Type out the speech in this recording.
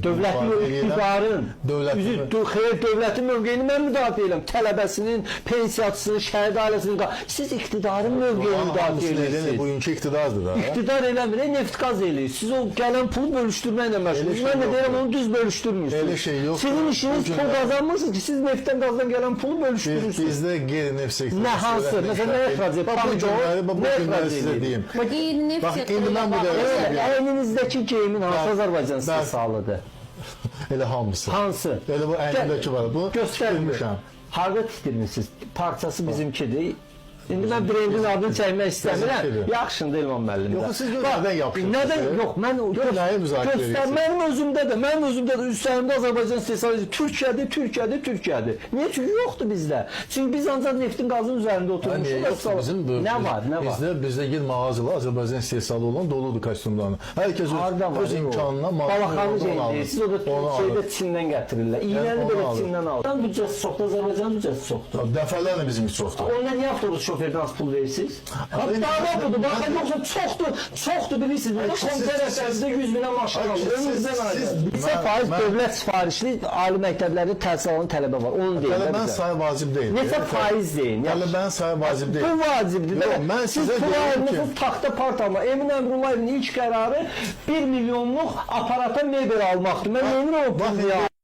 Dövlətin iktidarın, xeyr dövlətin mövqeyini mən müdafiə edirəm. Tələbəsinin, pensiyaçısının, şəhid ailəsinin, siz iktidarın mövqeyini müdafiə edirsiniz. Bugünkü iktidardır da. İktidar eləmir, neft qaz eləyir. Siz o gələn pulu bölüşdürməklə məşğulsünüz. Mən də deyirəm, onu düz bölüşdürmürsünüz. Elə şey yox. Sizin işiniz pul qazanmırsınız ki, siz neftdən qazdan gələn pulu bölüşdürürsünüz. Bizdə qeyri-neft sektoru. Nə hansı? Məsələn, nə ixrac edir? Bu günləri sizə deyim. Qeyri-neft sektoru. Əyninizdəki geyimin hansı Azərbaycan istehsalıdır? Elə hamısı. Hansı? Elə bu əynindəki var. Bu göstərmişəm. Harda tikdirmisiniz? Parçası bizimkidir. İndi mən brendin adını çəkmək istəmirəm. Yaxşındır Elman müəllim. Yox, siz nədən yapışırsınız? Nədən? Yox, mən göstərməyim özümdədir. Mənim özümdədir. Üstlərimdə Azərbaycan istehsalı Türkiyədir. Niyə? Çünki yoxdur bizdə. Çünki biz ancaq neftin qazın üzərində oturmuşuq. Nə var? Bizdə gel mağazalar Azərbaycan istehsalı olan doludur kostyumlarla. Hər kəs öz imkanına Balaxanı şeydir. Siz o da şeydə Çindən gətirirlər. İynəni belə Çindən alır. Büdcəsi çoxdur, Azərbaycan büdcəsi çoxdur. Dəfələrlə bizim çoxdur. Onunla niyə avtobus şoferdən az pul verirsiniz? Dava budur. Baxın, yoxsa çoxdur bilirsiniz. Burada komitə rəsəmizdə 100.000-ə maşın alır. Önümüzdən alır. Bizə faiz dövlət sifarişli ali məktəblərdə təhsil alan tələbə var. Onu deyin. Tələbənin sayı vacib deyil. Neçə faiz deyin. Tələbənin sayı vacib deyil. Bu vacibdir. Siz pul ayırmışsınız taxta partama. Emin Əmrullayevin ilk qərarı 1 milyonluq aparata mebel almaqdır. Mən emin o pulu